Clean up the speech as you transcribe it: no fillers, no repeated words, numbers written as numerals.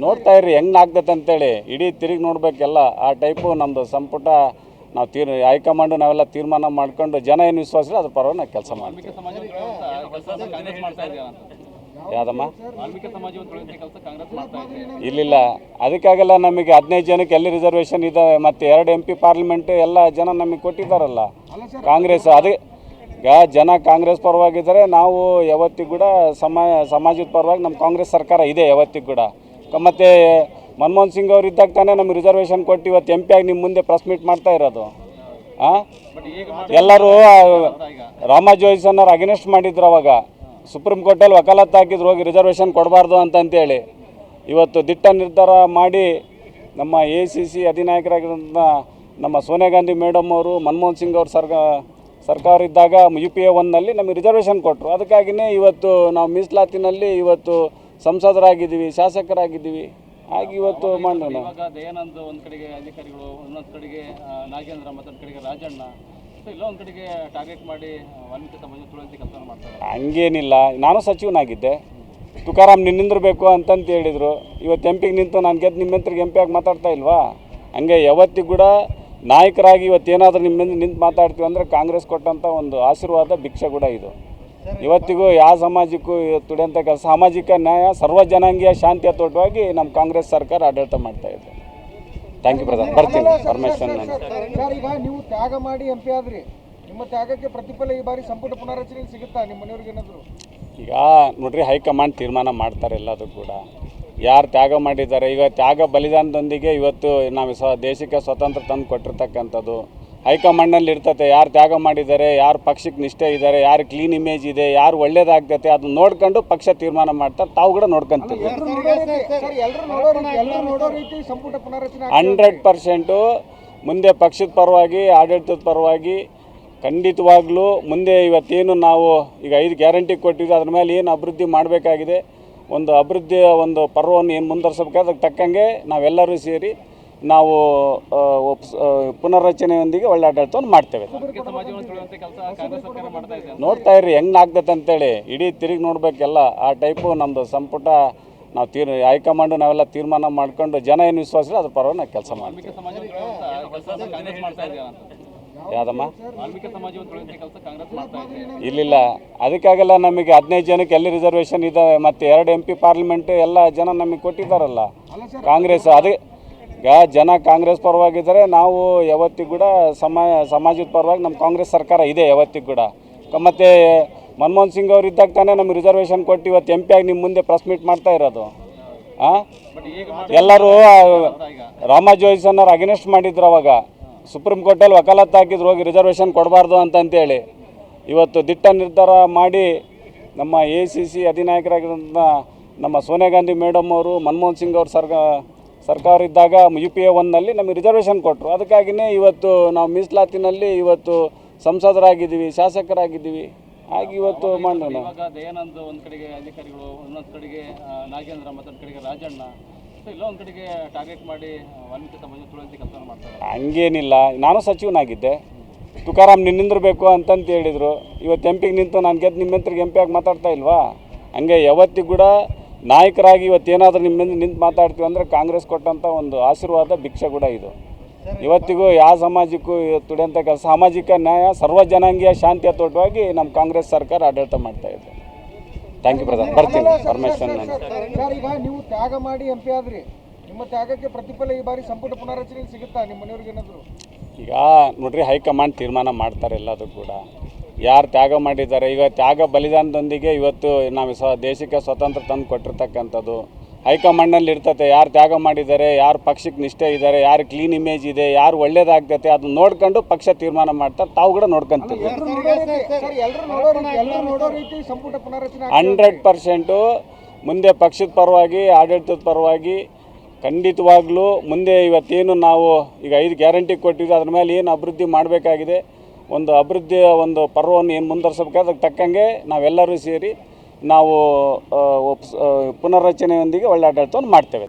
ನೋಡ್ತಾ ಇರ್ರಿ ಹೆಂಗೆ ಆಗ್ತೈತೆ ಅಂತೇಳಿ ಇಡೀ ತಿರುಗಿ ನೋಡ್ಬೇಕೆಲ್ಲ ಆ ಟೈಪು ನಮ್ಮದು ಸಂಪುಟ ನಾವು ಹೈಕಮಾಂಡು ನಾವೆಲ್ಲ ತೀರ್ಮಾನ ಮಾಡ್ಕೊಂಡು ಜನ ಏನು ವಿಶ್ವಾಸ ಅದ್ರ ಪರವಾಗಿ ನಾವು ಕೆಲಸ ಮಾಡ್ತೀವಿ. ಯಾವುದಮ್ಮ ಇಲ್ಲಿಲ್ಲ ಅದಕ್ಕಾಗೆಲ್ಲ ನಮಗೆ 15 ಜನಕ್ಕೆ ಎಲ್ಲಿ ರಿಸರ್ವೇಷನ್ ಇದ್ದಾವೆ ಮತ್ತು 2 MP ಪಾರ್ಲಿಮೆಂಟ್ ಎಲ್ಲ ಜನ ನಮಗೆ ಕೊಟ್ಟಿದ್ದಾರಲ್ಲ ಕಾಂಗ್ರೆಸ್ ಈಗ ಜನ ಕಾಂಗ್ರೆಸ್ ಪರವಾಗಿದ್ದಾರೆ. ನಾವು ಯಾವತ್ತಿಗೂ ಕೂಡ ಸಮಾಜದ ಪರವಾಗಿ ನಮ್ಮ ಕಾಂಗ್ರೆಸ್ ಸರ್ಕಾರ ಇದೆ ಯಾವತ್ತಿಗೂ ಕೂಡ. ಮತ್ತು ಮನಮೋಹನ್ ಸಿಂಗ್ ಅವರು ಇದ್ದಾಗ ತಾನೇ ನಮಗೆ ರಿಸರ್ವೇಷನ್ ಕೊಟ್ಟು ಇವತ್ತು MP ಆಗಿ ನಿಮ್ಮ ಮುಂದೆ ಪ್ರೆಸ್ ಮೀಟ್ ಮಾಡ್ತಾ ಇರೋದು. ಎಲ್ಲರೂ ರಾಮಜೋಯಿಸನ್ನರು ಅಗೇನೆಸ್ಟ್ ಮಾಡಿದ್ರು ಅವಾಗ ಸುಪ್ರೀಂ ಕೋರ್ಟಲ್ಲಿ ವಕಾಲತ್ತು ಹಾಕಿದ್ರು ಹೋಗಿ ರಿಸರ್ವೇಷನ್ ಕೊಡಬಾರ್ದು ಅಂತಂತೇಳಿ. ಇವತ್ತು ದಿಟ್ಟ ನಿರ್ಧಾರ ಮಾಡಿ ನಮ್ಮ ACC ಅಧಿನಾಯಕರಾಗಿರೋಂಥ ನಮ್ಮ ಸೋನಿಯಾ ಗಾಂಧಿ ಮೇಡಮ್ ಅವರು ಮನಮೋಹನ್ ಸಿಂಗ್ ಅವ್ರ ಸರ್ಕಾರ ಇದ್ದಾಗ UPA 1ನಲ್ಲಿ ನಮಗೆ ರಿಸರ್ವೇಷನ್ ಕೊಟ್ಟರು. ಅದಕ್ಕಾಗಿಯೇ ಇವತ್ತು ನಾವು ಮೀಸಲಾತಿನಲ್ಲಿ ಇವತ್ತು ಸಂಸದರಾಗಿದ್ದೀವಿ, ಶಾಸಕರಾಗಿದ್ದೀವಿ. ಹಾಗೆ ಇವತ್ತು ಮಾಡೋಣ. ದಯಾನಂದ್ ಒಂದು ಕಡೆಗೆ ಅಧಿಕಾರಿಗಳು, ಇನ್ನೊಂದು ಕಡೆಗೆ ನಾಗೇಂದ್ರ, ಮತ್ತೊಂದು ಕಡೆಗೆ ರಾಜಣ್ಣ, ಇಲ್ಲ ಒಂದು ಕಡೆಗೆ ಟಾರ್ಗೆಟ್ ಮಾಡಿ ವಾಲ್ಮೀಕಿ ಸಮಾಜ ತುಳಿಯುವಂತೆ ಕೆಲಸ ಮಾಡ್ತಾರೆ. ಹಂಗೇನಿಲ್ಲ, ನಾನು ಸಚಿವನಾಗಿದ್ದೆ. ತುಕಾರಾಮ್ ನಿಂದಿರಬೇಕು ಅಂತಂತ ಹೇಳಿದರು. ಇವತ್ತು MP ನಿಂತು ನಾನು ಗೆದ್ದು ನಿಮ್ಮ ಹತ್ರ MP ಆಗಿ ಮಾತಾಡ್ತಾ ಇಲ್ವಾ? ಹಂಗೆ ಯಾವತ್ತಿಗೂ ಕೂಡ ನಾಯಕರಾಗಿ ಇವತ್ತೇನಾದರೂ ನಿಮ್ಮ ನಿಂತು ಮಾತಾಡ್ತೀವಿ ಅಂದರೆ ಕಾಂಗ್ರೆಸ್ ಕೊಟ್ಟಂಥ ಒಂದು ಆಶೀರ್ವಾದ ಭಿಕ್ಷೆ ಕೂಡ ಇದು. ಇವತ್ತಿಗೂ ಯಾವ ಸಮಾಜಕ್ಕೂ ತುಡಿಯಂಥ ಕೆಲಸ, ಸಾಮಾಜಿಕ ನ್ಯಾಯ, ಸರ್ವ ಜನಾಂಗೀಯ ಶಾಂತಿಯ ತೋಟವಾಗಿ ನಮ್ಮ ಕಾಂಗ್ರೆಸ್ ಸರ್ಕಾರ ಆಡಳಿತ ಮಾಡ್ತಾ ಇದೆ. ಥ್ಯಾಂಕ್ ಯು ಬ್ರದರ್, ಬರ್ತೀನಿ ಪರ್ಮಿಷನ್. ಈಗ ನೀವು ತ್ಯಾಗ ಮಾಡಿ MP ಆದ್ರಿ, ನಿಮ್ಮ ತ್ಯಾಗಕ್ಕೆ ಪ್ರತಿಫಲ ಈ ಬಾರಿ ಸಂಪುಟ ಪುನರಚನೆ ಸಿಗುತ್ತಾ ನಿಮ್ಮ ಮನೆಯವ್ರಿಗೆ ಏನಾದರೂ? ಈಗ ನೋಡ್ರಿ, ಹೈಕಮಾಂಡ್ ತೀರ್ಮಾನ ಮಾಡ್ತಾರೆ ಎಲ್ಲದೂ ಕೂಡ. ಯಾರು ತ್ಯಾಗ ಮಾಡಿದ್ದಾರೆ, ಈಗ ತ್ಯಾಗ ಬಲಿದಾನದೊಂದಿಗೆ ಇವತ್ತು ನಾವು ದೇಶಕ್ಕೆ ಸ್ವತಂತ್ರ ತಂದು ಕೊಟ್ಟಿರ್ತಕ್ಕಂಥದ್ದು ಹೈಕಮಾಂಡ್ನಲ್ಲಿ ಇರ್ತೈತೆ. ಯಾರು ತ್ಯಾಗ ಮಾಡಿದ್ದಾರೆ, ಯಾರು ಪಕ್ಷಕ್ಕೆ ನಿಷ್ಠೆ ಇದ್ದಾರೆ, ಯಾರು ಕ್ಲೀನ್ ಇಮೇಜ್ ಇದೆ, ಯಾರು ಒಳ್ಳೇದಾಗ್ತೈತೆ ಅದನ್ನ ನೋಡ್ಕೊಂಡು ಪಕ್ಷ ತೀರ್ಮಾನ ಮಾಡ್ತಾರೆ. ತಾವು ಕೂಡ ನೋಡ್ಕೊಂತೀವಿ. 100% ಮುಂದೆ ಪಕ್ಷದ ಪರವಾಗಿ, ಆಡಳಿತದ ಪರವಾಗಿ ಖಂಡಿತವಾಗ್ಲೂ ಮುಂದೆ ಇವತ್ತೇನು ನಾವು ಈಗ 5 ಗ್ಯಾರಂಟಿ ಕೊಟ್ಟಿದ್ವಿ, ಅದ್ರ ಮೇಲೆ ಏನು ಅಭಿವೃದ್ಧಿ ಮಾಡಬೇಕಾಗಿದೆ, ಒಂದು ಅಭಿವೃದ್ಧಿಯ ಒಂದು ಪರ್ವವನ್ನು ಏನು ಮುಂದುವರ್ಸಬೇಕಾದ್ರೆ ಅದಕ್ಕೆ ತಕ್ಕಂಗೆ ನಾವೆಲ್ಲರೂ ಸೇರಿ ನಾವು ಪುನರ್ರಚನೆಯೊಂದಿಗೆ ಒಳ್ಳೆ ಆಡಳಿತವನ್ನು ಮಾಡ್ತೇವೆ. ನೋಡ್ತಾ ಇರ್ರಿ ಹೆಂಗೆ ಆಗ್ತೈತೆ ಅಂತೇಳಿ ಇಡೀ ತಿರುಗಿ ನೋಡ್ಬೇಕೆಲ್ಲ ಆ ಟೈಪು ನಮ್ಮದು ಸಂಪುಟ ನಾವು ಹೈಕಮಾಂಡು ನಾವೆಲ್ಲ ತೀರ್ಮಾನ ಮಾಡ್ಕೊಂಡು ಜನ ಏನು ವಿಶ್ವಾಸ ಅದ್ರ ಪರವಾಗಿ ನಾವು ಕೆಲಸ ಮಾಡ್ತೀವಿ. ಯಾವುದಮ್ಮ ಇಲ್ಲಿಲ್ಲ ಅದಕ್ಕಾಗೆಲ್ಲ ನಮಗೆ 15 ಜನಕ್ಕೆ ಎಲ್ಲಿ ರಿಸರ್ವೇಷನ್ ಇದ್ದಾವೆ ಮತ್ತು 2 MP ಪಾರ್ಲಿಮೆಂಟ್ ಎಲ್ಲ ಜನ ನಮಗೆ ಕೊಟ್ಟಿದ್ದಾರಲ್ಲ ಕಾಂಗ್ರೆಸ್ ಈಗ ಜನ ಕಾಂಗ್ರೆಸ್ ಪರವಾಗಿದ್ದಾರೆ. ನಾವು ಯಾವತ್ತಿಗೂ ಕೂಡ ಸಮಾಜದ ಪರವಾಗಿ ನಮ್ಮ ಕಾಂಗ್ರೆಸ್ ಸರ್ಕಾರ ಇದೆ ಯಾವತ್ತಿಗೂ ಕೂಡ. ಮತ್ತು ಮನಮೋಹನ್ ಸಿಂಗ್ ಅವರು ಇದ್ದಾಗ ತಾನೇ ನಮಗೆ ರಿಸರ್ವೇಷನ್ ಕೊಟ್ಟು ಇವತ್ತು MP ಆಗಿ ನಿಮ್ಮ ಮುಂದೆ ಪ್ರೆಸ್ ಮೀಟ್ ಮಾಡ್ತಾ ಇರೋದು. ಎಲ್ಲರೂ ರಾಮಜೋಯಿಸನ್ನರು ಅಗೇನೆಸ್ಟ್ ಮಾಡಿದ್ರು ಅವಾಗ ಸುಪ್ರೀಂ ಕೋರ್ಟಲ್ಲಿ ವಕಾಲತ್ತು ಹಾಕಿದ್ರು ಹೋಗಿ ರಿಸರ್ವೇಷನ್ ಕೊಡಬಾರ್ದು ಅಂತಂತೇಳಿ. ಇವತ್ತು ದಿಟ್ಟ ನಿರ್ಧಾರ ಮಾಡಿ ನಮ್ಮ ACC ಅಧಿನಾಯಕರಾಗಿರೋಂಥ ನಮ್ಮ ಸೋನಿಯಾ ಗಾಂಧಿ ಮೇಡಮ್ ಅವರು ಮನಮೋಹನ್ ಸಿಂಗ್ ಅವ್ರ ಸರ್ಕಾರ ಇದ್ದಾಗ UPA 1ನಲ್ಲಿ ನಮಗೆ ರಿಸರ್ವೇಷನ್ ಕೊಟ್ಟರು. ಅದಕ್ಕಾಗಿಯೇ ಇವತ್ತು ನಾವು ಮೀಸಲಾತಿನಲ್ಲಿ ಇವತ್ತು ಸಂಸದರಾಗಿದ್ದೀವಿ, ಶಾಸಕರಾಗಿದ್ದೀವಿ. ಹಾಗೆ ಇವತ್ತು ಮಾಡೋಣ. ದಯಾನಂದ್ ಒಂದು ಕಡೆಗೆ ಅಧಿಕಾರಿಗಳು, ಇನ್ನೊಂದು ಕಡೆಗೆ ನಾಗೇಂದ್ರ, ಮತ್ತೊಂದು ಕಡೆಗೆ ರಾಜಣ್ಣ, ಇಲ್ಲ ಒಂದು ಕಡೆಗೆ ಟಾರ್ಗೆಟ್ ಮಾಡಿ ವಾಲ್ಮೀಕಿ ಸಮಾಜ ತುಳಿಯುವಂತೆ ಕೆಲಸ ಮಾಡ್ತಾರೆ. ಹಂಗೇನಿಲ್ಲ, ನಾನು ಸಚಿವನಾಗಿದ್ದೆ. ತುಕಾರಾಮ್ ನಿಂದಿರಬೇಕು ಅಂತಂತ ಹೇಳಿದರು. ಇವತ್ತು MP ನಿಂತು ನಾನು ಗೆದ್ದು ನಿಮ್ಮ ಹತ್ರ MP ಆಗಿ ಮಾತಾಡ್ತಾ ಇಲ್ವಾ? ಹಂಗೆ ಯಾವತ್ತಿಗೂ ಕೂಡ ನಾಯಕರಾಗಿ ಇವತ್ತೇನಾದರೂ ನಿಮ್ಮ ನಿಂತು ಮಾತಾಡ್ತೀವಿ ಅಂದರೆ ಕಾಂಗ್ರೆಸ್ ಕೊಟ್ಟಂಥ ಒಂದು ಆಶೀರ್ವಾದ ಭಿಕ್ಷೆ ಕೂಡ ಇದು. ಇವತ್ತಿಗೂ ಯಾವ ಸಮಾಜಕ್ಕೂ ತುಡಿಯಂಥ ಕೆಲಸ, ಸಾಮಾಜಿಕ ನ್ಯಾಯ, ಸರ್ವ ಜನಾಂಗೀಯ ಶಾಂತಿಯ ತೋಟವಾಗಿ ನಮ್ಮ ಕಾಂಗ್ರೆಸ್ ಸರ್ಕಾರ ಆಡಳಿತ ಮಾಡ್ತಾ ಇದೆ. ಥ್ಯಾಂಕ್ ಯು ಬ್ರದರ್, ಬರ್ತೀನಿ ಪರ್ಮಿಷನ್. ಈಗ ನೀವು ತ್ಯಾಗ ಮಾಡಿ MP ಆದ್ರಿ, ನಿಮ್ಮ ತ್ಯಾಗಕ್ಕೆ ಪ್ರತಿಫಲ ಈ ಬಾರಿ ಸಂಪುಟ ಪುನರಚನೆ ಸಿಗುತ್ತಾ ನಿಮ್ಮ ಮನೆಯವ್ರಿಗೆ ಏನಾದರೂ? ಈಗ ನೋಡ್ರಿ, ಹೈಕಮಾಂಡ್ ತೀರ್ಮಾನ ಮಾಡ್ತಾರೆ ಎಲ್ಲದೂ ಕೂಡ. ಯಾರು ತ್ಯಾಗ ಮಾಡಿದ್ದಾರೆ, ಈಗ ತ್ಯಾಗ ಬಲಿದಾನದೊಂದಿಗೆ ಇವತ್ತು ನಾವು ದೇಶಕ್ಕೆ ಸ್ವತಂತ್ರ ತಂದು ಕೊಟ್ಟಿರ್ತಕ್ಕಂಥದ್ದು ಹೈಕಮಾಂಡ್ನಲ್ಲಿ ಇರ್ತೈತೆ. ಯಾರು ತ್ಯಾಗ ಮಾಡಿದ್ದಾರೆ, ಯಾರು ಪಕ್ಷಕ್ಕೆ ನಿಷ್ಠೆ ಇದ್ದಾರೆ, ಯಾರು ಕ್ಲೀನ್ ಇಮೇಜ್ ಇದೆ, ಯಾರು ಒಳ್ಳೇದಾಗ್ತೈತೆ ಅದನ್ನ ನೋಡ್ಕೊಂಡು ಪಕ್ಷ ತೀರ್ಮಾನ ಮಾಡ್ತಾರೆ. ತಾವು ಕೂಡ ನೋಡ್ಕೊಂತೀವಿ. 100% ಮುಂದೆ ಪಕ್ಷದ ಪರವಾಗಿ, ಆಡಳಿತದ ಪರವಾಗಿ ಖಂಡಿತವಾಗ್ಲೂ ಮುಂದೆ ಇವತ್ತೇನು ನಾವು ಈಗ 5 ಗ್ಯಾರಂಟಿ ಕೊಟ್ಟಿದ್ವಿ, ಅದ್ರ ಮೇಲೆ ಏನು ಅಭಿವೃದ್ಧಿ ಮಾಡಬೇಕಾಗಿದೆ, ಒಂದು ಅಭಿವೃದ್ಧಿಯ ಒಂದು ಪರ್ವವನ್ನು ಏನು ಮುಂದುವರ್ಸಬೇಕಾದ್ರೆ ಅದಕ್ಕೆ ತಕ್ಕಂಗೆ ನಾವೆಲ್ಲರೂ ಸೇರಿ ನಾವು ಪುನರ್ರಚನೆಯೊಂದಿಗೆ ಒಳ್ಳೆ ಆಡಳಿತವನ್ನು ಮಾಡ್ತೇವೆ.